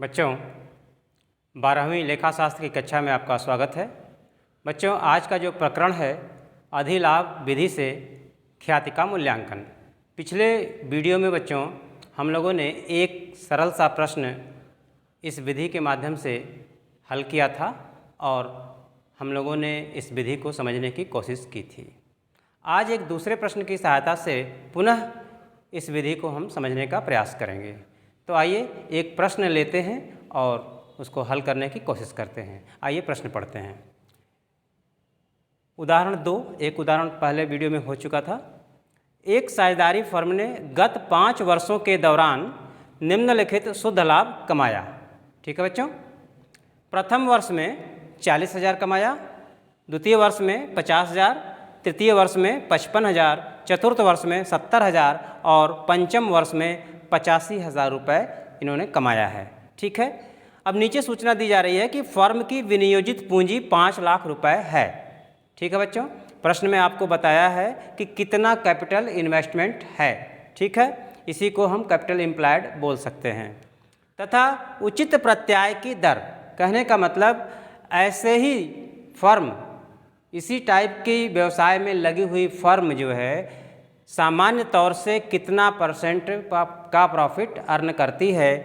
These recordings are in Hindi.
बच्चों 12वीं लेखाशास्त्र की कक्षा में आपका स्वागत है। बच्चों आज का जो प्रकरण है अधिलाभ विधि से ख्याति का मूल्यांकन। पिछले वीडियो में बच्चों हम लोगों ने एक सरल सा प्रश्न इस विधि के माध्यम से हल किया था और हम लोगों ने इस विधि को समझने की कोशिश की थी। आज एक दूसरे प्रश्न की सहायता से पुनः इस विधि को हम समझने का प्रयास करेंगे। तो आइए एक प्रश्न लेते हैं और उसको हल करने की कोशिश करते हैं। आइए प्रश्न पढ़ते हैं। उदाहरण 2, एक उदाहरण पहले वीडियो में हो चुका था। एक साझेदारी फर्म ने गत 5 वर्षों के दौरान निम्नलिखित शुद्ध लाभ कमाया। ठीक है बच्चों, प्रथम वर्ष में 40,000 कमाया, द्वितीय वर्ष में 50,000, तृतीय वर्ष में 55,000, चतुर्थ वर्ष में 70,000 और पंचम वर्ष में 85,000 रुपये इन्होंने कमाया है। ठीक है, अब नीचे सूचना दी जा रही है कि फर्म की विनियोजित पूंजी 5 लाख रुपए है। ठीक है बच्चों, प्रश्न में आपको बताया है कि कितना कैपिटल इन्वेस्टमेंट है। ठीक है, इसी को हम कैपिटल इम्प्लाइड बोल सकते हैं। तथा उचित प्रत्याय की दर, कहने का मतलब ऐसे ही फर्म, इसी टाइप की व्यवसाय में लगी हुई फर्म जो है सामान्य तौर से कितना परसेंट का प्रॉफिट अर्न करती है,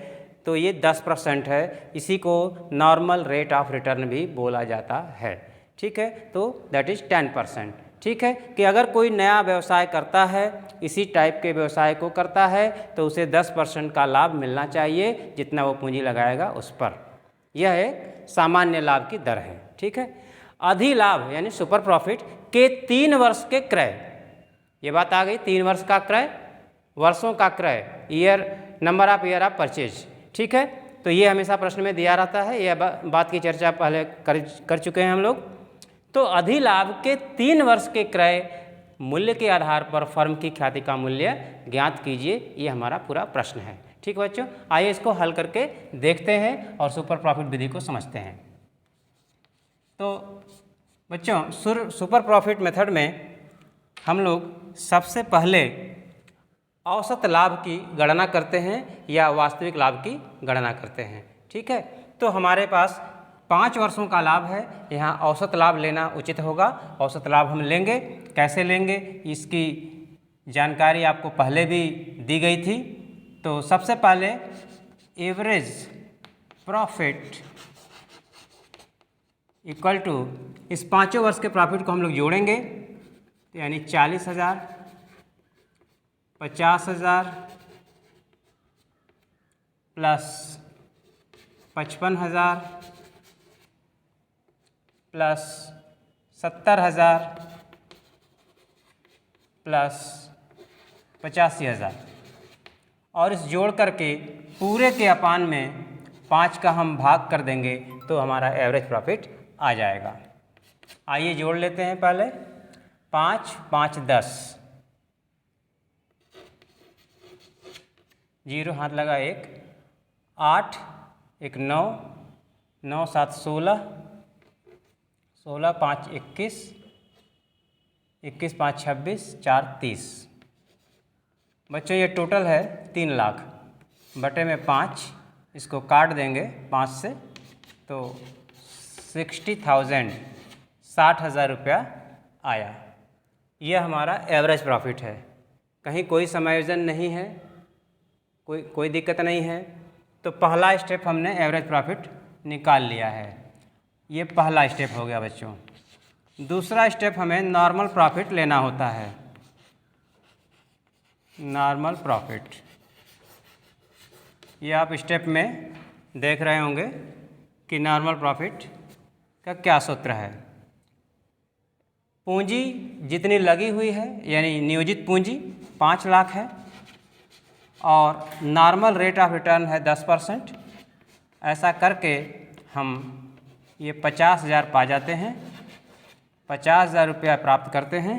तो ये 10% है। इसी को नॉर्मल रेट ऑफ रिटर्न भी बोला जाता है। ठीक है, तो दैट इज़ 10%। ठीक है, कि अगर कोई नया व्यवसाय करता है, इसी टाइप के व्यवसाय को करता है, तो उसे 10% का लाभ मिलना चाहिए जितना वो पूंजी लगाएगा उस पर। यह एक सामान्य लाभ की दर है। ठीक है, अधिलाभ यानी सुपर प्रॉफिट के 3 वर्ष के क्रय, ये बात आ गई। 3 वर्ष का क्रय, वर्षों का क्रय, year, number of year of purchase. ठीक है, तो ये हमेशा प्रश्न में दिया रहता है। यह बात की चर्चा पहले कर चुके हैं हम लोग। तो अधिलाभ के 3 वर्ष के क्रय मूल्य के आधार पर फर्म की ख्याति का मूल्य ज्ञात कीजिए, ये हमारा पूरा प्रश्न है। ठीक बच्चों, आइए इसको हल करके देखते हैं और सुपर प्रॉफिट विधि को समझते हैं। तो बच्चों सुपर प्रॉफिट मेथड में हम लोग सबसे पहले औसत लाभ की गणना करते हैं या वास्तविक लाभ की गणना करते हैं। ठीक है, तो हमारे पास 5 वर्षों का लाभ है, यहाँ औसत लाभ लेना उचित होगा। औसत लाभ हम लेंगे, कैसे लेंगे इसकी जानकारी आपको पहले भी दी गई थी। तो सबसे पहले एवरेज प्रॉफिट इक्वल टू इस 5 वर्ष के प्रॉफिट को हम लोग जोड़ेंगे, यानी 40,000, 50,000 प्लस 55,000 प्लस 70,000 प्लस 85,000 और इस जोड़ करके पूरे के अपान में 5 का हम भाग कर देंगे तो हमारा एवरेज प्रॉफिट आ जाएगा। आइए जोड़ लेते हैं पहले। 5, 5, 10, 0 हाथ लगा 1, 8, 1, 9, 9, 7, 16, 16, 5, 21, 21, 5, 26, 4, 30। बच्चों ये टोटल है 3 लाख बटे में 5, इसको काट देंगे 5 से, तो 60,000, 60,000 रुपया आया। यह हमारा एवरेज प्रॉफिट है। कहीं कोई समायोजन नहीं है, कोई दिक्कत नहीं है। तो पहला स्टेप हमने एवरेज प्रॉफिट निकाल लिया है। ये पहला स्टेप हो गया बच्चों। दूसरा स्टेप हमें नॉर्मल प्रॉफिट लेना होता है। नॉर्मल प्रॉफिट, ये आप स्टेप में देख रहे होंगे कि नॉर्मल प्रॉफिट का क्या सूत्र है। पूंजी जितनी लगी हुई है यानी नियोजित पूंजी 5 लाख है और नॉर्मल रेट ऑफ रिटर्न है 10%। ऐसा करके हम ये 50,000 पा जाते हैं, 50,000 रुपया प्राप्त करते हैं।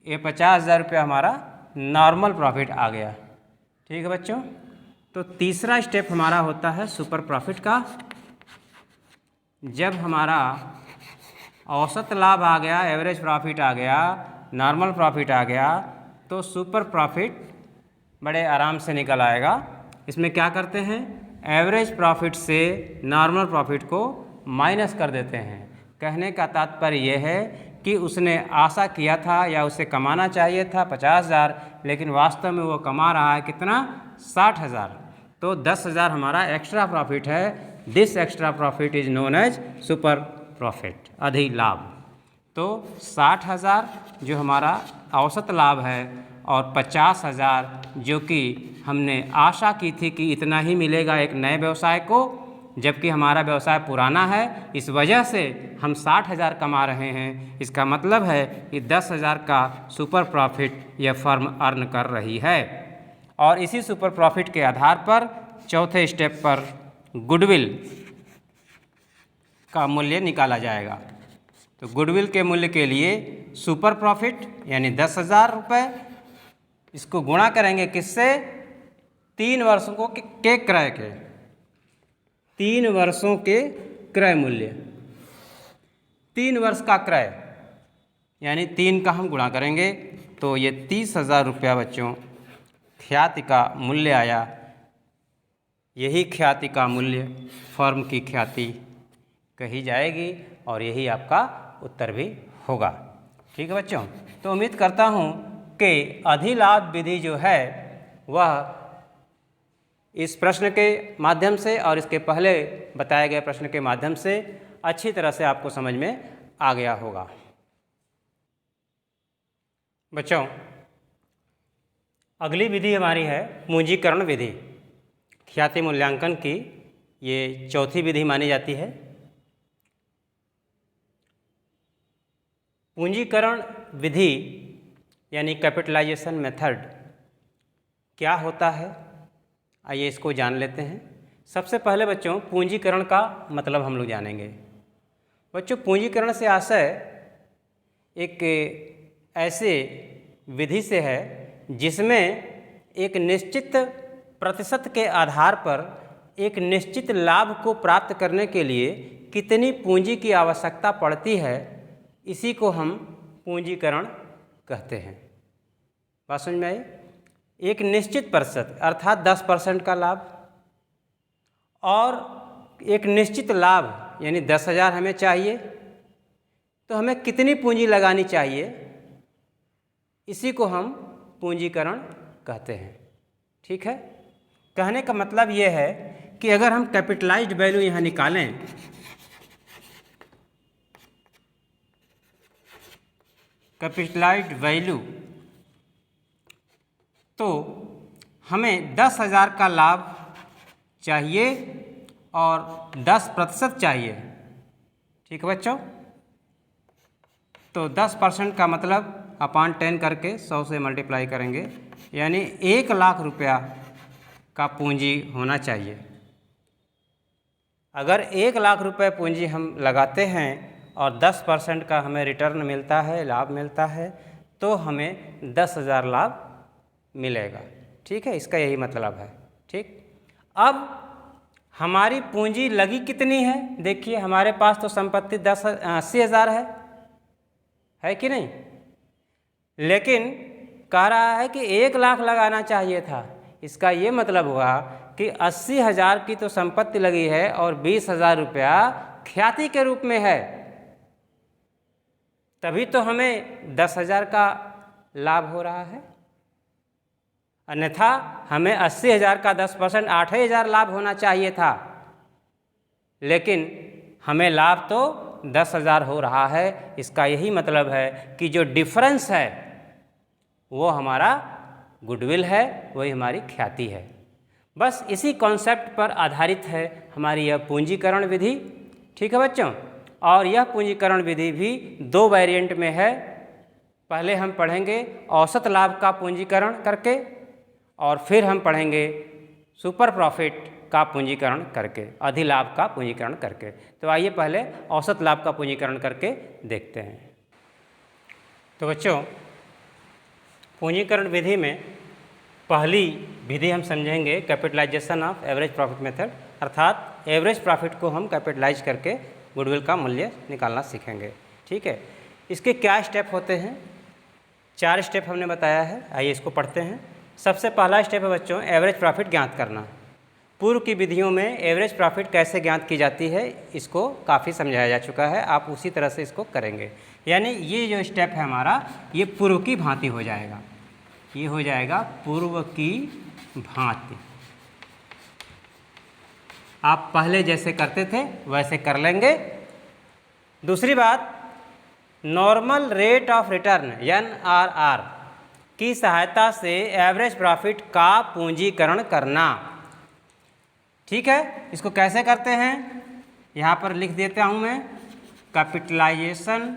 ये 50,000 रुपया हमारा नॉर्मल प्रॉफिट आ गया। ठीक है बच्चों, तो तीसरा स्टेप हमारा होता है सुपर प्रॉफिट का। जब हमारा औसत लाभ आ गया, एवरेज प्रॉफिट आ गया, नॉर्मल प्रॉफिट आ गया, तो सुपर प्रॉफिट बड़े आराम से निकल आएगा। इसमें क्या करते हैं, एवरेज प्रॉफिट से नॉर्मल प्रॉफिट को माइनस कर देते हैं। कहने का तात्पर्य यह है कि उसने आशा किया था या उसे कमाना चाहिए था 50,000, लेकिन वास्तव में वो कमा रहा है कितना, 60,000। तो 10,000 हमारा एक्स्ट्रा प्रॉफिट है। This extra profit is known as super profit, अधिलाभ। तो 60,000 जो हमारा औसत लाभ है और 50,000 जो कि हमने आशा की थी कि इतना ही मिलेगा एक नए व्यवसाय को, जबकि हमारा व्यवसाय पुराना है, इस वजह से हम 60,000 कमा रहे हैं। इसका मतलब है कि 10,000 का सुपर प्रॉफिट यह फर्म अर्न कर रही है। और इसी सुपर प्रॉफिट के आधार पर चौथे स्टेप पर गुडविल का मूल्य निकाला जाएगा। तो गुडविल के मूल्य के लिए सुपर प्रॉफिट यानी 10,000 रुपये, इसको गुणा करेंगे किससे, 3 वर्षों को के क्रय के, 3 वर्षों के क्रय मूल्य, 3 वर्ष का क्रय यानी 3 का हम गुणा करेंगे तो ये 30,000 रुपया बच्चों ख्याति का मूल्य आया। यही ख्याति का मूल्य फर्म की ख्याति कही जाएगी और यही आपका उत्तर भी होगा। ठीक है बच्चों, तो उम्मीद करता हूँ कि अधिलाभ विधि जो है वह इस प्रश्न के माध्यम से और इसके पहले बताए गए प्रश्न के माध्यम से अच्छी तरह से आपको समझ में आ गया होगा। बच्चों, अगली विधि हमारी है पूंजीकरण विधि। ख्याति मूल्यांकन की ये चौथी विधि मानी जाती है। पूंजीकरण विधि यानी कैपिटलाइजेशन मेथड क्या होता है, आइए इसको जान लेते हैं। सबसे पहले बच्चों पूंजीकरण का मतलब हम लोग जानेंगे। बच्चों, पूंजीकरण से आशय एक ऐसे विधि से है जिसमें एक निश्चित प्रतिशत के आधार पर एक निश्चित लाभ को प्राप्त करने के लिए कितनी पूंजी की आवश्यकता पड़ती है, इसी को हम पूंजीकरण कहते हैं। बात समझ में आई? एक निश्चित प्रतिशत अर्थात 10% का लाभ और एक निश्चित लाभ यानी 10,000 हमें चाहिए, तो हमें कितनी पूंजी लगानी चाहिए, इसी को हम पूंजीकरण कहते हैं। ठीक है, कहने का मतलब ये है कि अगर हम कैपिटलाइज्ड वैल्यू यहाँ निकालें, कैपिटलाइज्ड वैल्यू, तो हमें 10,000 का लाभ चाहिए और 10% चाहिए। ठीक है बच्चों, तो 10% का मतलब अपान 10 करके 100 से मल्टीप्लाई करेंगे, यानी 1 लाख रुपया का पूंजी होना चाहिए। अगर 1 लाख रुपए पूंजी हम लगाते हैं और 10% का हमें रिटर्न मिलता है, लाभ मिलता है, तो हमें 10,000 लाभ मिलेगा। ठीक है, इसका यही मतलब है। ठीक, अब हमारी पूंजी लगी कितनी है, देखिए हमारे पास तो संपत्ति 80,000 है कि नहीं, लेकिन कह रहा है कि 1 लाख लगाना चाहिए था। इसका ये मतलब हुआ कि 80,000 की तो संपत्ति लगी है और 20,000 रुपया ख्याति के रूप में है, तभी तो हमें 10,000 का लाभ हो रहा है। अन्यथा हमें 80,000 का 10% 8,000 लाभ होना चाहिए था, लेकिन हमें लाभ तो 10,000 हो रहा है। इसका यही मतलब है कि जो डिफरेंस है वो हमारा गुडविल है, वही हमारी ख्याति है। बस इसी कॉन्सेप्ट पर आधारित है हमारी यह पूंजीकरण विधि। ठीक है बच्चों, और यह पूंजीकरण विधि भी 2 वेरिएंट में है। पहले हम पढ़ेंगे औसत लाभ का पूंजीकरण करके और फिर हम पढ़ेंगे सुपर प्रॉफिट का पूंजीकरण करके, अधिलाभ का पूंजीकरण करके। तो आइए पहले औसत लाभ का पूंजीकरण करके देखते हैं। तो बच्चों, पूंजीकरण विधि में पहली विधि हम समझेंगे capitalisation of average profit method, अर्थात एवरेज प्रॉफिट को हम कैपिटलाइज करके गुडविल का मूल्य निकालना सीखेंगे। ठीक है, इसके क्या स्टेप होते हैं? 4 स्टेप हमने बताया है, आइए इसको पढ़ते हैं। सबसे पहला स्टेप है बच्चों एवरेज प्रॉफिट ज्ञात करना। पूर्व की विधियों में एवरेज प्रॉफिट कैसे ज्ञात की जाती है इसको काफ़ी समझाया जा चुका है, आप उसी तरह से इसको करेंगे। यानी ये जो स्टेप है हमारा, ये पूर्व की भांति हो जाएगा, ये हो जाएगा पूर्व की भांति। आप पहले जैसे करते थे वैसे कर लेंगे। दूसरी बात, normal rate of return NRR की सहायता से एवरेज प्रॉफिट का पूंजीकरण करना। ठीक है, इसको कैसे करते हैं यहाँ पर लिख देता हूँ मैं, कैपिटलाइजेशन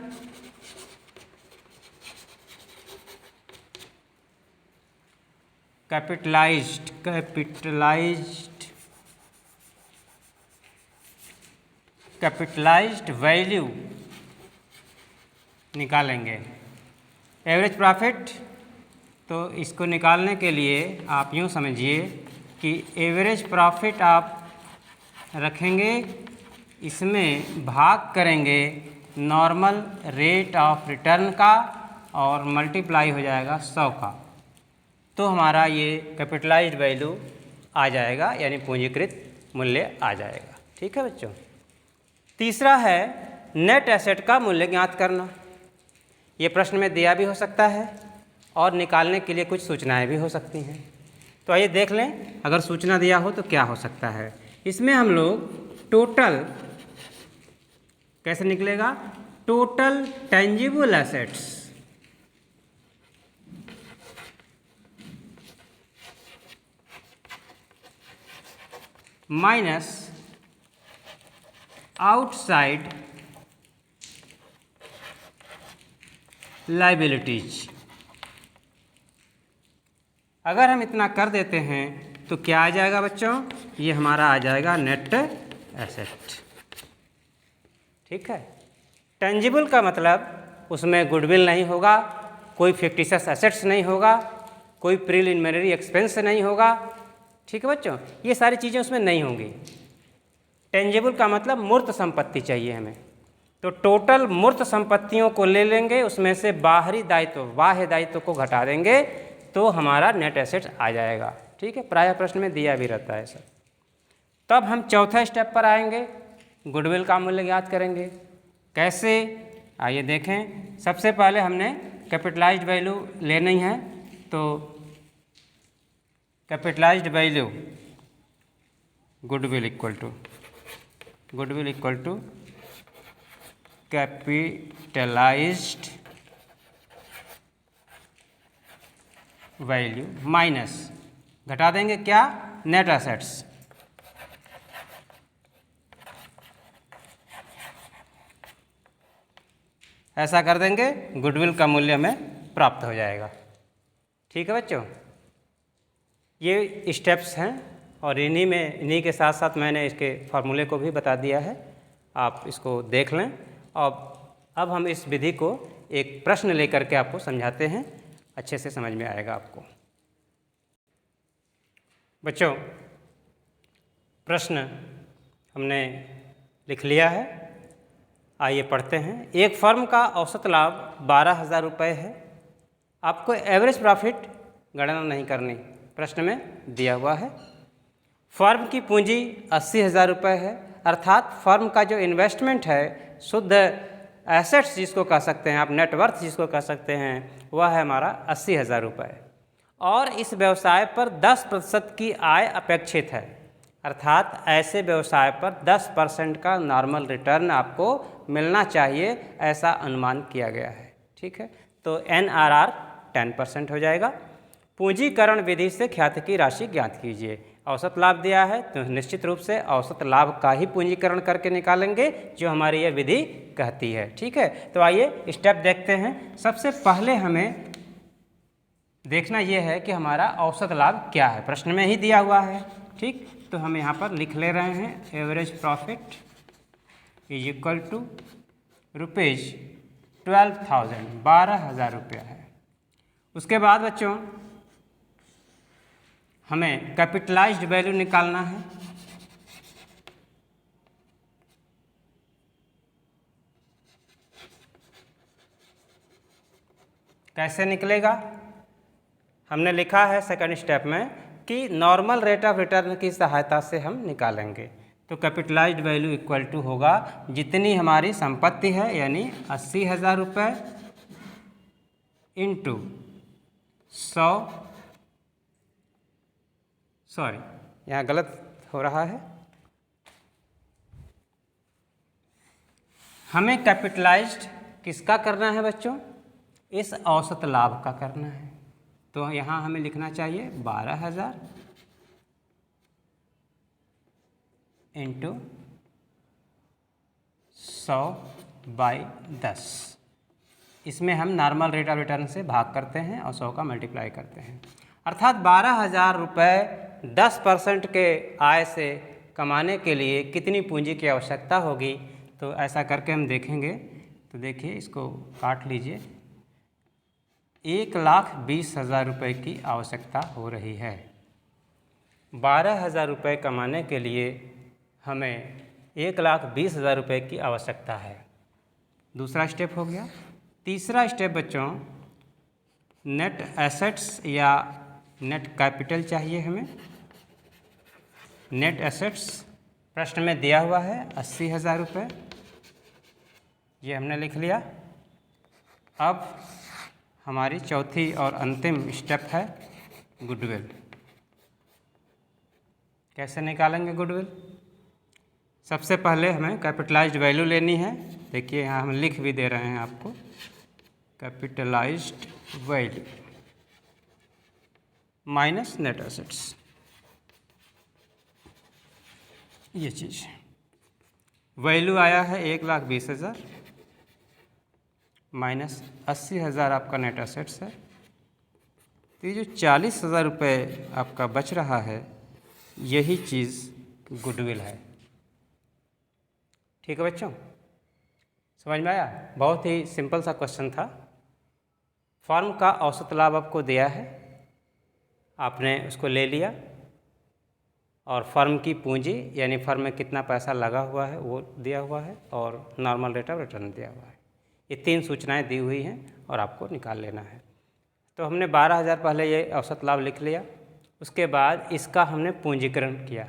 कैपिटलाइज्ड वैल्यू निकालेंगे। एवरेज प्रॉफिट, तो इसको निकालने के लिए आप यूँ समझिए कि एवरेज प्रॉफिट आप रखेंगे, इसमें भाग करेंगे नॉर्मल रेट ऑफ रिटर्न का और मल्टीप्लाई हो जाएगा 100 का, तो हमारा ये कैपिटलाइज्ड वैल्यू आ जाएगा, यानी पूंजीकृत मूल्य आ जाएगा। ठीक है बच्चों। तीसरा है नेट एसेट का मूल्य ज्ञात करना। ये प्रश्न में दिया भी हो सकता है और निकालने के लिए कुछ सूचनाएं भी हो सकती हैं। तो आइए देख लें, अगर सूचना दिया हो तो क्या हो सकता है। इसमें हम लोग टोटल कैसे निकलेगा, total tangible assets minus outside liabilities. अगर हम इतना कर देते हैं तो क्या आ जाएगा बच्चों, ये हमारा आ जाएगा नेट एसेट। ठीक है। टेंजिबल का मतलब उसमें गुडविल नहीं होगा, कोई फिक्टिशियस एसेट्स नहीं होगा, कोई प्रीलिमिनरी एक्सपेंस नहीं होगा। ठीक है बच्चों, ये सारी चीज़ें उसमें नहीं होंगी। टेंजिबल का मतलब मूर्त संपत्ति चाहिए हमें, तो टोटल मूर्त संपत्तियों को ले लेंगे, उसमें से बाहरी दायित्व, बाह्य दायित्व को घटा देंगे, तो हमारा नेट एसेट्स आ जाएगा। ठीक है, प्रायः प्रश्न में दिया भी रहता है सर। तब हम चौथा स्टेप पर आएंगे, गुडविल का मूल्य ज्ञात करेंगे। कैसे, आइए देखें। सबसे पहले हमने कैपिटलाइज्ड वैल्यू लेनी है, तो capitalised value goodwill equal to capitalised value minus, घटा देंगे क्या, नेट एसेट्स। ऐसा कर देंगे, गुडविल का मूल्य हमें प्राप्त हो जाएगा। ठीक है बच्चों, ये स्टेप्स हैं और इन्हीं के साथ साथ मैंने इसके फार्मूले को भी बता दिया है, आप इसको देख लें। और अब हम इस विधि को एक प्रश्न लेकर के आपको समझाते हैं, अच्छे से समझ में आएगा आपको। बच्चों, प्रश्न हमने लिख लिया है, आइए पढ़ते हैं। एक फर्म का औसत लाभ 12,000 रुपये है, आपको एवरेज प्रॉफिट गणना नहीं करनी, प्रश्न में दिया हुआ है। फर्म की पूंजी 80,000 रुपये है, अर्थात फर्म का जो इन्वेस्टमेंट है, शुद्ध एसेट्स जिसको कह सकते हैं आप, नेटवर्थ जिसको कह सकते हैं, वह है हमारा 80,000 रुपये। और इस व्यवसाय पर 10% की आय अपेक्षित है, अर्थात ऐसे व्यवसाय पर 10% का नॉर्मल रिटर्न आपको मिलना चाहिए, ऐसा अनुमान किया गया है। ठीक है, तो NRR 10% हो जाएगा। पूंजीकरण विधि से ख्याति की राशि ज्ञात कीजिए। औसत लाभ दिया है तो निश्चित रूप से औसत लाभ का ही पूंजीकरण करके निकालेंगे, जो हमारी यह विधि कहती है। ठीक है, तो आइए स्टेप देखते हैं। सबसे पहले हमें देखना यह है कि हमारा औसत लाभ क्या है, प्रश्न में ही दिया हुआ है। ठीक, तो हम यहाँ पर लिख ले रहे हैं, average profit is equal to rupees 12,000, 12,000 रुपया है। उसके बाद बच्चों हमें कैपिटलाइज्ड वैल्यू निकालना है। कैसे निकलेगा, हमने लिखा है सेकंड स्टेप में कि नॉर्मल रेट ऑफ रिटर्न की सहायता से हम निकालेंगे। तो कैपिटलाइज्ड वैल्यू इक्वल टू होगा जितनी हमारी संपत्ति है यानी 80,000 रुपये इंटू 100, सॉरी यहाँ गलत हो रहा है, हमें कैपिटलाइज्ड किसका करना है बच्चों, इस औसत लाभ का करना है। तो यहाँ हमें लिखना चाहिए 12,000 इंटू 100/10। इसमें हम नॉर्मल रेट ऑफ रिटर्न से भाग करते हैं और 100 का मल्टीप्लाई करते हैं, अर्थात 12,000 रुपये 10% के आय से कमाने के लिए कितनी पूंजी की आवश्यकता होगी। तो ऐसा करके हम देखेंगे। तो देखिए इसको काट लीजिए, 1,20,000 रुपये की आवश्यकता हो रही है। 12,000 रुपये कमाने के लिए हमें 1,20,000 रुपये की आवश्यकता है। दूसरा स्टेप हो गया। तीसरा स्टेप बच्चों, नेट एसेट्स या नेट कैपिटल चाहिए हमें। नेट एसेट्स प्रश्न में दिया हुआ है 80,000 रुपये, ये हमने लिख लिया। अब हमारी चौथी और अंतिम स्टेप है गुडविल। कैसे निकालेंगे गुडविल? सबसे पहले हमें कैपिटलाइज्ड वैल्यू लेनी है। देखिए यहाँ हम लिख भी दे रहे हैं आपको, capitalised value minus net assets, ये चीज़। वैल्यू आया है 1,20,000 माइनस 80,000 आपका नेट एसेट्स है। तो ये जो 40,000 रुपये आपका बच रहा है, यही चीज़ गुडविल है। ठीक है बच्चों, समझ में आया? बहुत ही सिंपल सा क्वेश्चन था। फर्म का औसत लाभ आपको दिया है, आपने उसको ले लिया, और फर्म की पूंजी यानी फर्म में कितना पैसा लगा हुआ है वो दिया हुआ है, और नॉर्मल रेट ऑफ रिटर्न दिया हुआ है। ये 3 सूचनाएं दी हुई हैं और आपको निकाल लेना है। तो हमने 12,000 पहले ये औसत लाभ लिख लिया, उसके बाद इसका हमने पूंजीकरण किया,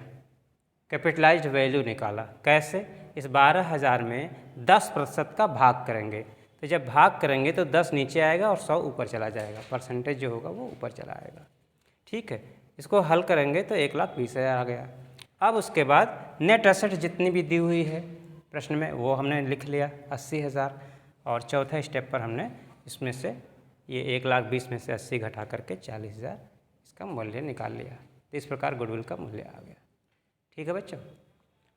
कैपिटलाइज्ड वैल्यू निकाला। कैसे? इस 12,000 में 10% का भाग करेंगे। तो जब भाग करेंगे तो 10 नीचे आएगा और 100 ऊपर चला जाएगा, परसेंटेज जो होगा वो ऊपर चला आएगा। ठीक है, इसको हल करेंगे तो 1,20,000 आ गया। अब उसके बाद नेट एसेट जितनी भी दी हुई है प्रश्न में वो हमने लिख लिया 80,000, और चौथे स्टेप पर हमने इसमें से ये 1,20,000 में से 80 घटा करके 40,000 इसका मूल्य निकाल लिया। तो इस प्रकार गुडविल का मूल्य आ गया। ठीक है बच्चों,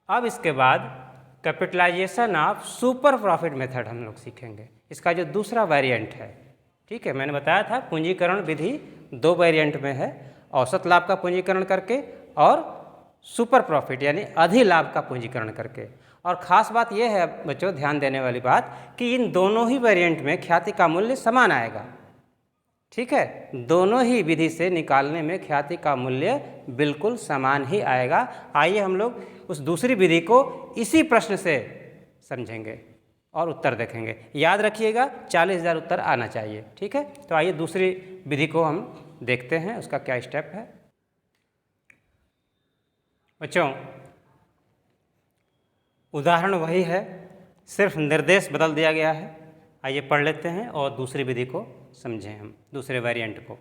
अब इसके बाद capitalisation of super profit method हम लोग सीखेंगे, इसका जो दूसरा वेरिएंट है। ठीक है, मैंने बताया था पूंजीकरण विधि 2 वेरिएंट में है, औसत लाभ का पूंजीकरण करके और सुपर प्रॉफिट यानी अधिलाभ का पूंजीकरण करके। और ख़ास बात यह है बच्चों, ध्यान देने वाली बात, कि इन दोनों ही वेरिएंट में ख्याति का मूल्य समान आएगा। ठीक है, दोनों ही विधि से निकालने में ख्याति का मूल्य बिल्कुल समान ही आएगा। आइए हम लोग उस दूसरी विधि को इसी प्रश्न से समझेंगे और उत्तर देखेंगे। याद रखिएगा 40,000 उत्तर आना चाहिए। ठीक है, तो आइए दूसरी विधि को हम देखते हैं, उसका क्या स्टेप है। बच्चों उदाहरण वही है, सिर्फ निर्देश बदल दिया गया है। आइए पढ़ लेते हैं और दूसरी विधि को समझें हम, दूसरे वेरिएंट को।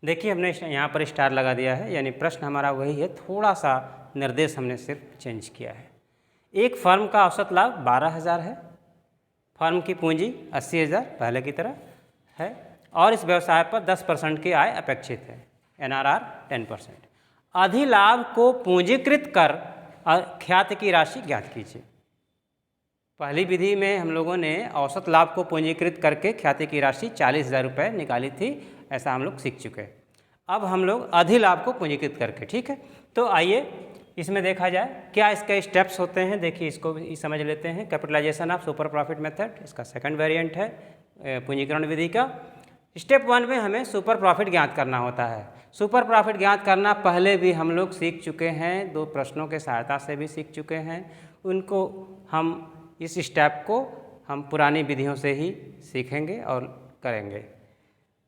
देखिए हमने यहाँ पर स्टार लगा दिया है, यानी प्रश्न हमारा वही है, थोड़ा सा निर्देश हमने सिर्फ चेंज किया है। एक फर्म का औसत लाभ 12,000 है, फर्म की पूंजी 80,000 पहले की तरह है, और इस व्यवसाय पर 10% की आय अपेक्षित है, NRR 10%। अधिलाभ को पूंजीकृत कर ख्याति की राशि ज्ञात कीजिए। पहली विधि में हम लोगों ने औसत लाभ को पूंजीकृत करके ख्याति की राशि 40,000 रुपये निकाली थी, ऐसा हम लोग सीख चुके हैं। अब हम लोग अधिलाभ को पूंजीकृत करके, ठीक है, तो आइए इसमें देखा जाए क्या इसके स्टेप्स होते हैं। देखिए इसको भी समझ लेते हैं। Capitalisation of super profit method, इसका सेकंड वेरिएंट है पूंजीकरण विधि का। स्टेप 1 में हमें सुपर प्रॉफिट ज्ञात करना होता है। सुपर प्रॉफिट ज्ञात करना पहले भी हम लोग सीख चुके हैं, 2 प्रश्नों के सहायता से भी सीख चुके हैं। उनको हम इस स्टेप को हम पुरानी विधियों से ही सीखेंगे और करेंगे।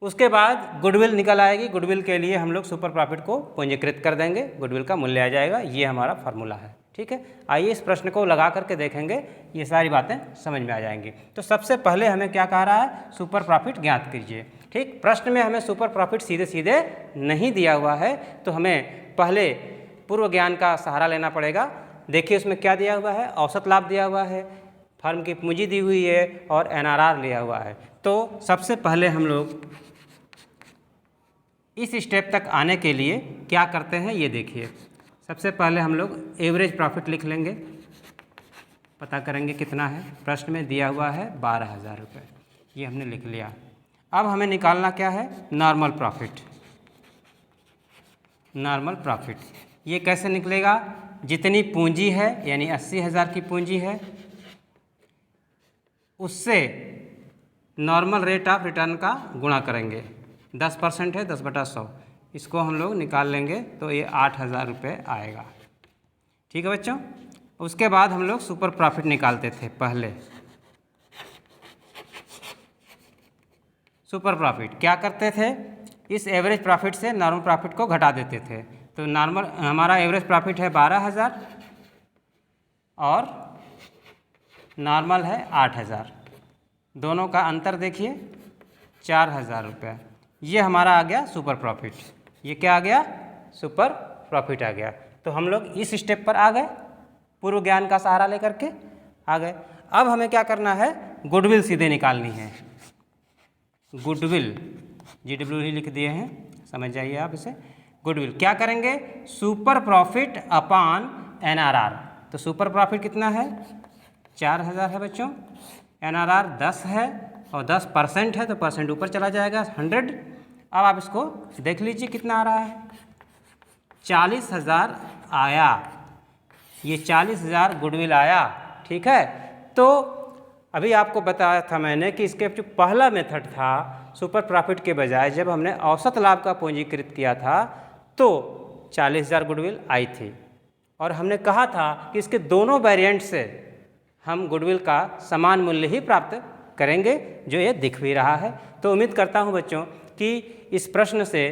उसके बाद गुडविल निकल आएगी। गुडविल के लिए हम लोग सुपर प्रॉफिट को पूंजीकृत कर देंगे, गुडविल का मूल्य आ जाएगा। ये हमारा फार्मूला है। ठीक है, आइए इस प्रश्न को लगा करके देखेंगे, ये सारी बातें समझ में आ जाएंगी। तो सबसे पहले हमें क्या कह रहा है, सुपर प्रॉफिट ज्ञात कीजिए। ठीक, प्रश्न में हमें सुपर प्रॉफिट सीधे सीधे नहीं दिया हुआ है, तो हमें पहले पूर्व ज्ञान का सहारा लेना पड़ेगा। देखिए उसमें क्या दिया हुआ है, औसत लाभ दिया हुआ है, फर्म की पूंजी दी हुई है और NRR लिया हुआ है। तो सबसे पहले हम लोग इस स्टेप तक आने के लिए क्या करते हैं, ये देखिए। सबसे पहले हम लोग एवरेज प्रॉफिट लिख लेंगे, पता करेंगे कितना है। प्रश्न में दिया हुआ है 12,000 रुपये, ये हमने लिख लिया। अब हमें निकालना क्या है, नॉर्मल प्रॉफिट। नॉर्मल प्रॉफिट ये कैसे निकलेगा, जितनी पूंजी है यानी 80,000 की पूंजी है, उससे नॉर्मल रेट ऑफ रिटर्न का गुणा करेंगे। 10% है, 10/100, इसको हम लोग निकाल लेंगे तो ये 8,000 रुपये आएगा। ठीक है बच्चों, उसके बाद हम लोग सुपर प्रॉफिट निकालते थे। पहले सुपर प्रॉफिट क्या करते थे, इस एवरेज प्रॉफिट से नॉर्मल प्रॉफिट को घटा देते थे। तो नॉर्मल हमारा एवरेज प्रॉफिट है 12,000 और नॉर्मल है 8,000, दोनों का अंतर देखिए 4,000 रुपये। ये हमारा आ गया सुपर प्रॉफिट। ये क्या आ गया, सुपर प्रॉफिट आ गया। तो हम लोग इस स्टेप पर आ गए, पूर्व ज्ञान का सहारा लेकर के आ गए। अब हमें क्या करना है, गुडविल सीधे निकालनी है। गुडविल GW ही लिख दिए हैं, समझ जाइए आप इसे। गुडविल क्या करेंगे, सुपर प्रॉफिट अपॉन NRR। तो सुपर प्रॉफिट कितना है, 4,000 है बच्चों, NRR 10 है और 10% है तो परसेंट ऊपर चला जाएगा 100। अब आप इसको देख लीजिए कितना आ रहा है, 40,000 आया। ये 40,000 गुडविल आया। ठीक है, तो अभी आपको बताया था मैंने कि इसके जो पहला मेथड था सुपर प्रॉफिट के बजाय, जब हमने औसत लाभ का पूंजीकृत किया था तो 40,000 गुडविल आई थी, और हमने कहा था कि इसके दोनों वेरिएंट से हम गुडविल का समान मूल्य ही प्राप्त करेंगे, जो ये दिख भी रहा है। तो उम्मीद करता हूँ बच्चों कि इस प्रश्न से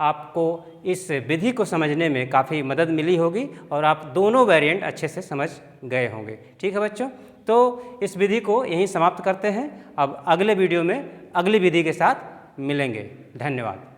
आपको इस विधि को समझने में काफ़ी मदद मिली होगी और आप दोनों वेरिएंट अच्छे से समझ गए होंगे। ठीक है बच्चों, तो इस विधि को यहीं समाप्त करते हैं। अब अगले वीडियो में अगली विधि के साथ मिलेंगे। धन्यवाद।